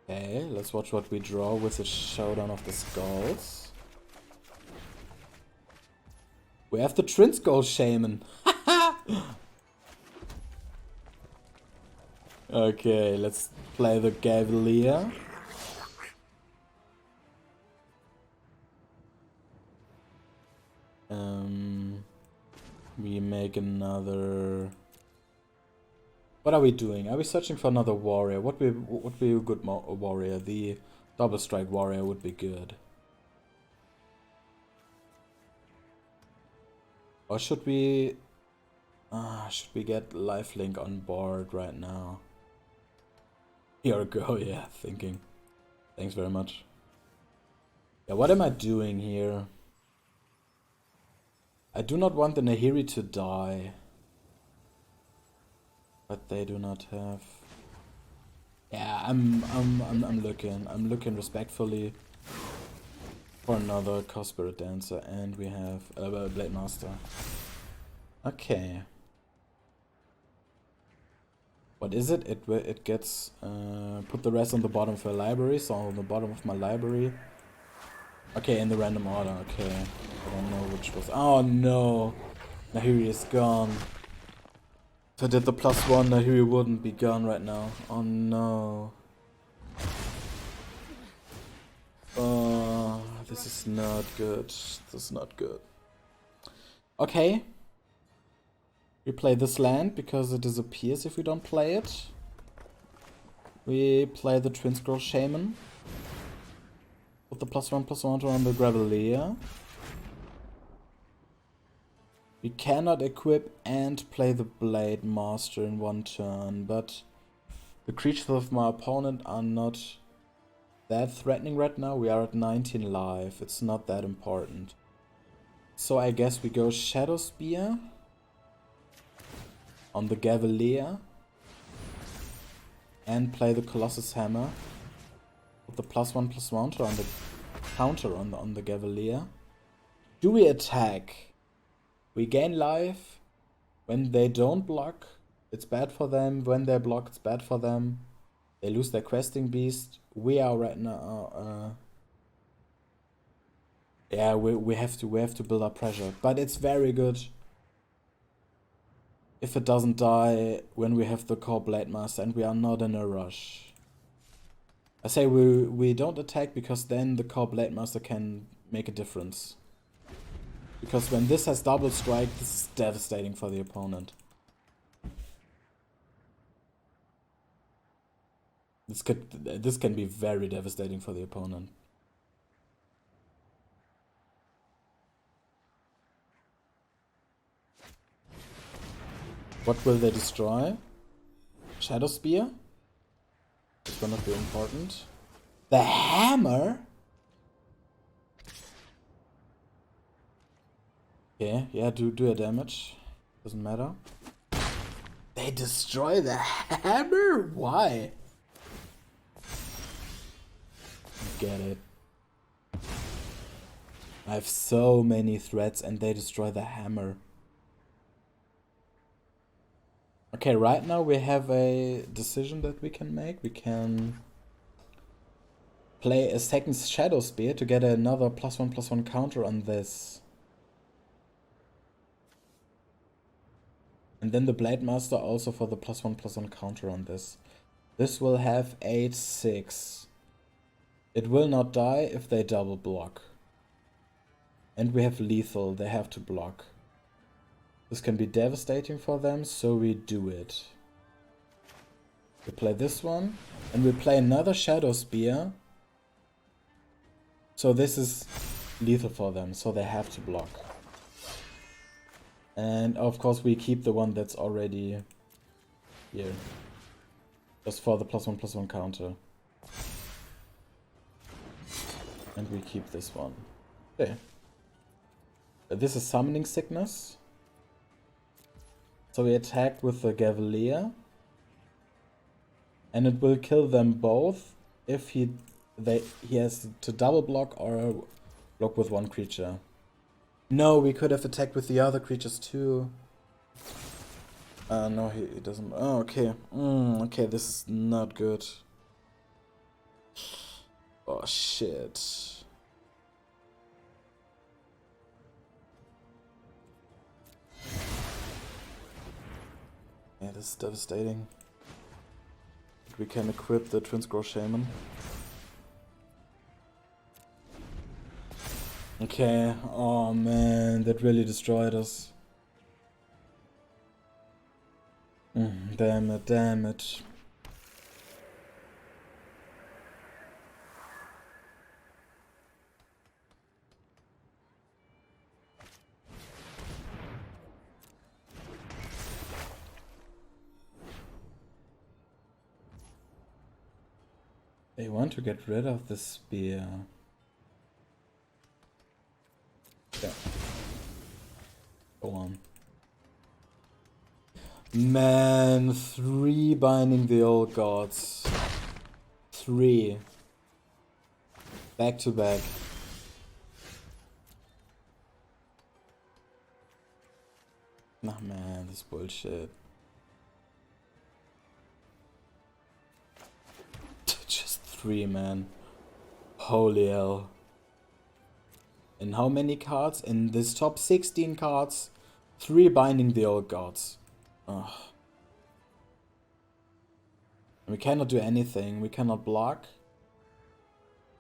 Okay, let's watch what we draw with the Showdown of the Skalds. We have the Twinscroll Shaman. Okay, let's play the Gaveleer. We make another. What are we doing? Are we searching for another warrior? What would be a good warrior? The double strike warrior would be good. Or should we get lifelink on board right now? Here we go. Yeah, thinking. Thanks very much. Yeah, what am I doing here? I do not want the Nahiri to die. But they do not have. Yeah, I'm looking respectfully for another Spirit Dancer, and we have a Blademaster. Okay. What is it? It gets put the rest on the bottom of a library, so on the bottom of my library. Okay, in the random order. Okay, I don't know which was. Oh no, Nahiri is gone. If I did the +1, Nahiri wouldn't be gone right now. Oh no. Oh, this is not good. This is not good. Okay. We play this land because it disappears if we don't play it. We play the Twinscroll Shaman. With the +1/+1 on the Gaveleer. We cannot equip and play the Blademaster in one turn, but the creatures of my opponent are not that threatening right now. We are at 19 life. It's not that important. So I guess we go Shadowspear on the Gaveleer and play the Colossus Hammer with the +1/+1 on the counter on the Gaveleer. Do we attack? We gain life. When they don't block, it's bad for them. When they block, it's bad for them. They lose their questing beast. We are right now. Yeah, we have to build up pressure, but it's very good if it doesn't die when we have the Kor Blademaster and we are not in a rush. I say we don't attack because then the Kor Blademaster can make a difference. Because when this has double strike, this is devastating for the opponent. This can be very devastating for the opponent. What will they destroy? Shadowspear? This will not be important. The hammer? Okay, yeah, do a damage. Doesn't matter. They destroy the hammer? Why? Get it. I have so many threats and they destroy the hammer. Okay, right now we have a decision that we can make. We can play a second Shadowspear to get another +1/+1 counter on this. And then the Blademaster also for the +1/+1 counter on this. This will have 8/6. It will not die if they double block. And we have lethal, they have to block. This can be devastating for them, so we do it. We play this one, and we play another Shadowspear. So this is lethal for them, so they have to block. And of course we keep the one that's already here. Just for the +1/+1 counter. And we keep this one. Okay. This is Summoning Sickness. So we attack with the Gaveleer. And it will kill them both if he has to double block or block with one creature. No, we could have attacked with the other creatures too. No, he doesn't. Oh, okay. Okay, this is not good. Oh, shit. Yeah, this is devastating. We can equip the Twinscroll Shaman. Okay, oh man, that really destroyed us. Damn it, damn it. They want to get rid of the spear. Yeah. Go on. Man, 3 binding the old gods. 3. Back to back. Nah man, this bullshit. Just 3, man. Holy hell. In how many cards? In this top 16 cards, 3 binding the old gods. Ugh. We cannot do anything. We cannot block.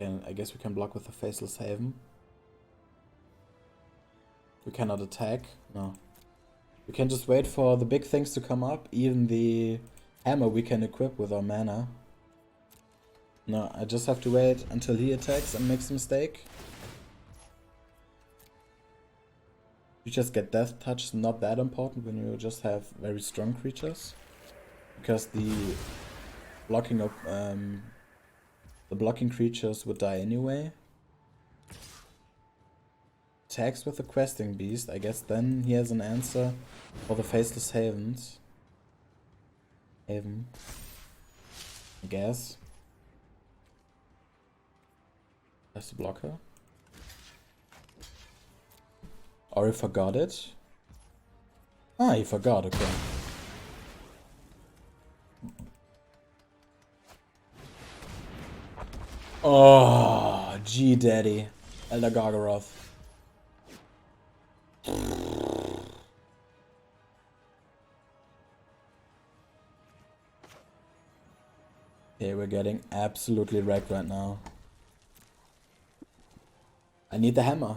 And I guess we can block with the Faceless Haven. We cannot attack. No. We can just wait for the big things to come up. Even the hammer we can equip with our mana. No, I just have to wait until he attacks and makes a mistake. You just get Death Touch, not that important when you just have very strong creatures. Because the blocking of the blocking creatures would die anyway. Attacks with the Questing Beast, I guess then he has an answer for the Faceless Havens. Haven. I guess. That's the blocker. Or he forgot it. Ah, he forgot, okay. Oh, G Daddy. Elder Gargaroth. Okay, we're getting absolutely wrecked right now. I need the hammer.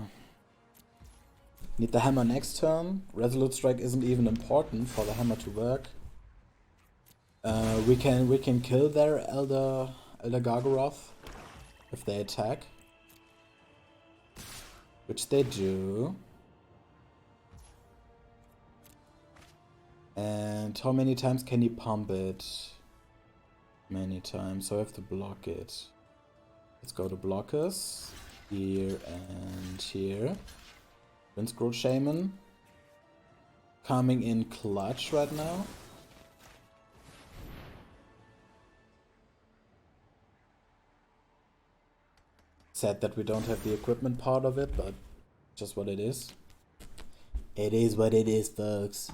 Need the hammer next turn. Resolute Strike isn't even important for the hammer to work. We can kill their Elder Gargaroth if they attack, which they do. And how many times can he pump it? Many times, so I have to block it. Let's go to blockers. Here and here. Twinscroll Shaman. Coming in clutch right now. Sad that we don't have the equipment part of it, but just what it is. It is what it is, folks.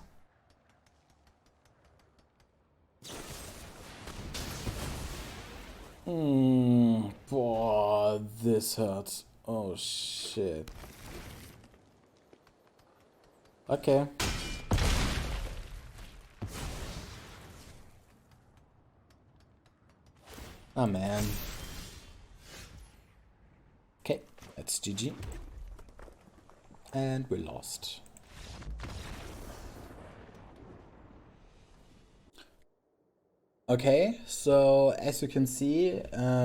Boah, this hurts. Oh shit. Okay. Oh man. Okay, that's GG. And we lost. Okay, so as you can see,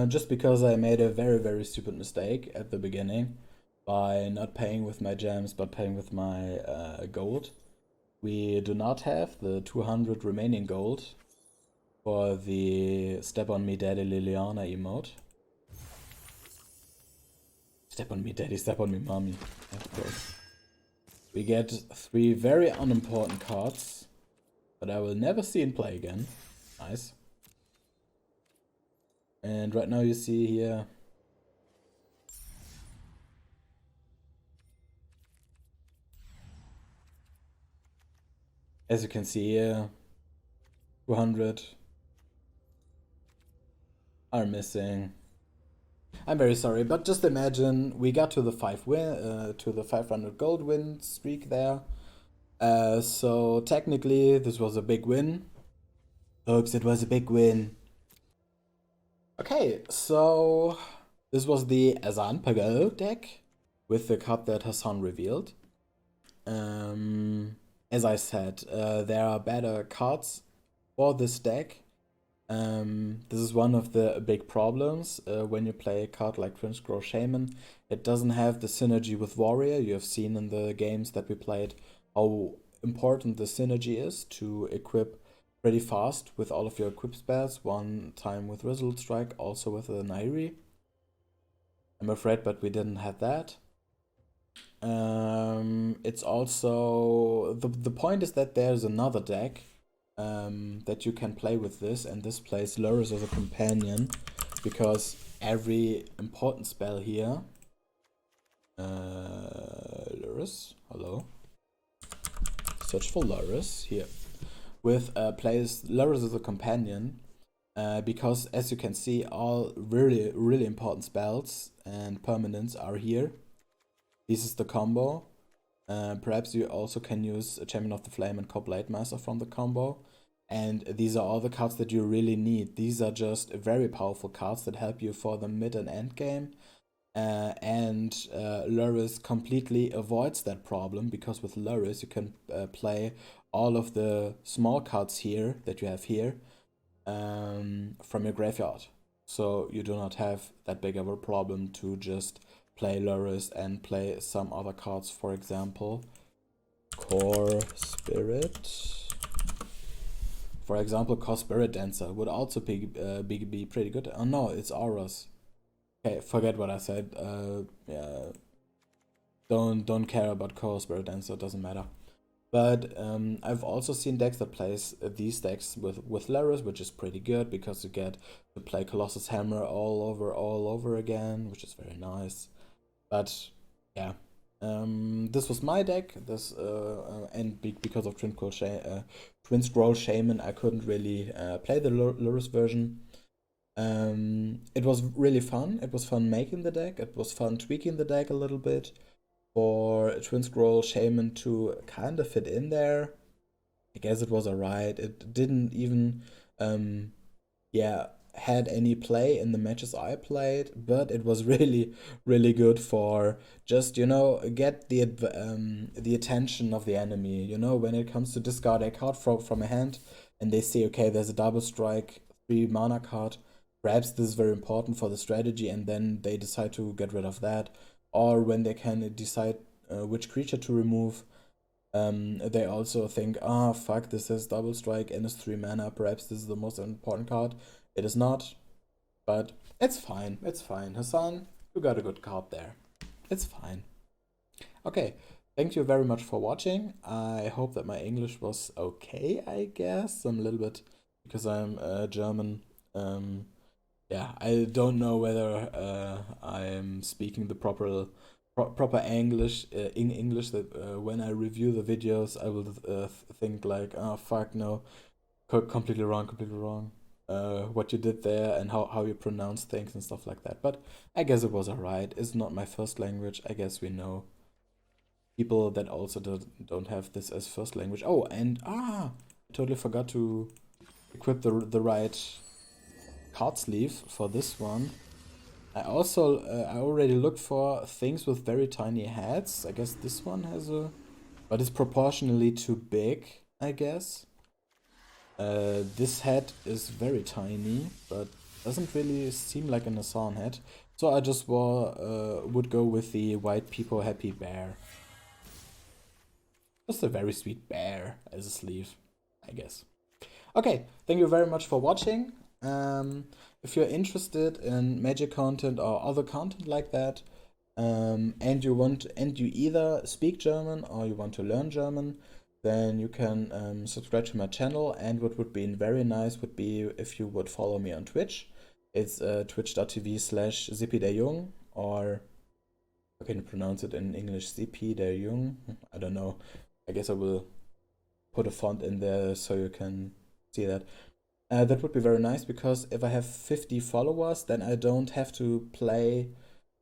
just because I made a very stupid mistake at the beginning by not paying with my gems but paying with my gold, we do not have the 200 remaining gold for the Step on Me Daddy Liliana emote. Step on me daddy, step on me mommy, of course. We get 3 very unimportant cards that I will never see in play again. Nice. And right now you see here as you can see here 200 are missing. I'm very sorry, but just imagine we got to the 500 gold win streak there. So technically this was a big win. Folks, it was a big win. Okay, so this was the Hasan Piker deck with the card that Hasan revealed. As I said, there are better cards for this deck. This is one of the big problems when you play a card like Twinscroll Shaman. It doesn't have the synergy with Warrior. You have seen in the games that we played how important the synergy is to equip pretty fast with all of your equip spells. One time with Resolute Strike, also with the Nahiri. I'm afraid, but we didn't have that. It's also the point is that there's another deck that you can play with this, and this plays Lurrus as a companion, because every important spell here, Lurrus, hello, search for Lurrus here, with plays Lurrus as a companion, because as you can see, all really important spells and permanents are here. This is the combo. Perhaps you also can use a Champion of the Flame and Kor Blademaster from the combo. And these are all the cards that you really need. These are just very powerful cards that help you for the mid and end game. And Lurrus completely avoids that problem, because with Lurrus you can play all of the small cards here that you have here from your graveyard. So you do not have that big of a problem to just play Lurrus and play some other cards, for example, Core Spirit. For example, Kor Spirit Dancer would also be pretty good. Oh no, it's Auras. Okay, forget what I said. Yeah, don't care about Kor Spirit Dancer. Doesn't matter. But I've also seen decks that plays these decks with Lurrus, which is pretty good, because you get to play Colossus Hammer all over again, which is very nice. But yeah, this was my deck. This and because of Twinscroll Shaman, I couldn't really play the Lurrus version. It was really fun. It was fun making the deck. It was fun tweaking the deck a little bit for Twinscroll Shaman to kind of fit in there. I guess it was alright. It didn't even, yeah, had any play in the matches I played, but it was really, really good for just, get the attention of the enemy. When it comes to discard a card from a hand and they say, okay, there's a double strike, 3 mana card, perhaps this is very important for the strategy, and then they decide to get rid of that. Or when they can decide which creature to remove, they also think, fuck, this is double strike and it's 3 mana, perhaps this is the most important card. It is not, but it's fine, Hasan, you got a good card there. It's fine. Okay, thank you very much for watching. I hope that my English was okay, I guess. I'm a little bit, because I'm German, yeah, I don't know whether I'm speaking the proper English in English, that when I review the videos I will think like, oh fuck no, completely wrong, what you did there and how you pronounce things and stuff like that. But I guess it was alright. It's not my first language. I guess we know people that also don't have this as first language. Oh, and I totally forgot to equip the right card sleeve for this one. I already looked for things with very tiny heads. I guess this one has but it's proportionally too big, I guess. This head is very tiny, but doesn't really seem like an Hasan head. So I just would go with the White People Happy Bear. Just a very sweet bear as a sleeve, I guess. Okay, thank you very much for watching. If you're interested in magic content or other content like that, and you either speak German or you want to learn German, then you can subscribe to my channel. And what would be very nice would be if you would follow me on Twitch. It's twitch.tv/zippyderjung, or how can you pronounce it in English? Zippy der Jung? I don't know. I guess I will put a font in there so you can see that. That would be very nice, because if I have 50 followers, then I don't have to play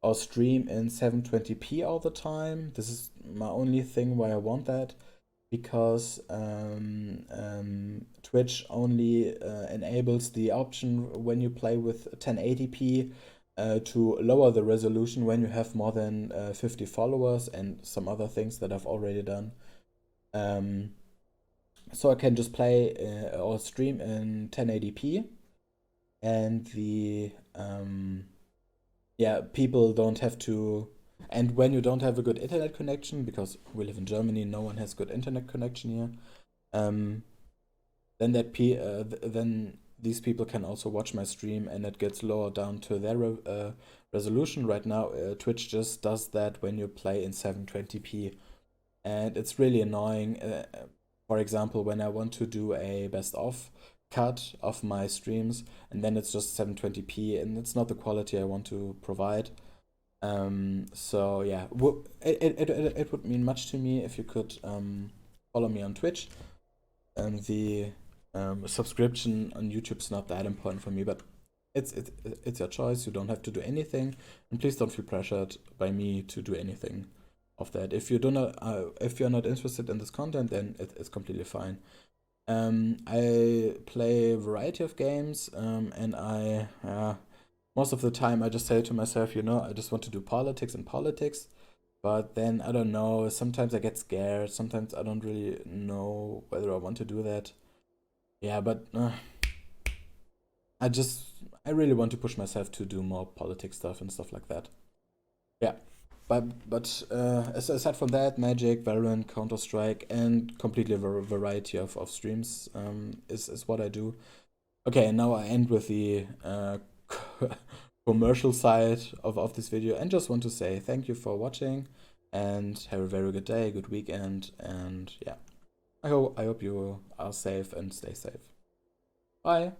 or stream in 720p all the time. This is my only thing why I want that, because Twitch only enables the option when you play with 1080p to lower the resolution when you have more than 50 followers, and some other things that I've already done. So I can just play or stream in 1080p, and the people don't have to. And when you don't have a good internet connection, because we live in Germany, no one has good internet connection here, then then these people can also watch my stream, and it gets lowered down to their resolution. Right now, Twitch just does that when you play in 720p, and it's really annoying. For example, when I want to do a best of cut of my streams, and then it's just 720p, and it's not the quality I want to provide. So yeah, it would mean much to me if you could follow me on Twitch. The subscription on YouTube's not that important for me, but it's your choice. You don't have to do anything, and please don't feel pressured by me to do anything of that. If you're not interested in this content, then it's completely fine. I play a variety of games, and most of the time I just say to myself, I just want to do politics. But then I don't know, sometimes I get scared, sometimes I don't really know whether I want to do that. Yeah, but I really want to push myself to do more politics stuff and stuff like that. Yeah. But aside from that, Magic, Valorant, Counter-Strike, and completely variety of streams is what I do. Okay, and now I end with the commercial side of this video, and just want to say thank you for watching, and have a very good day, good weekend, and yeah, I hope you are safe and stay safe. Bye.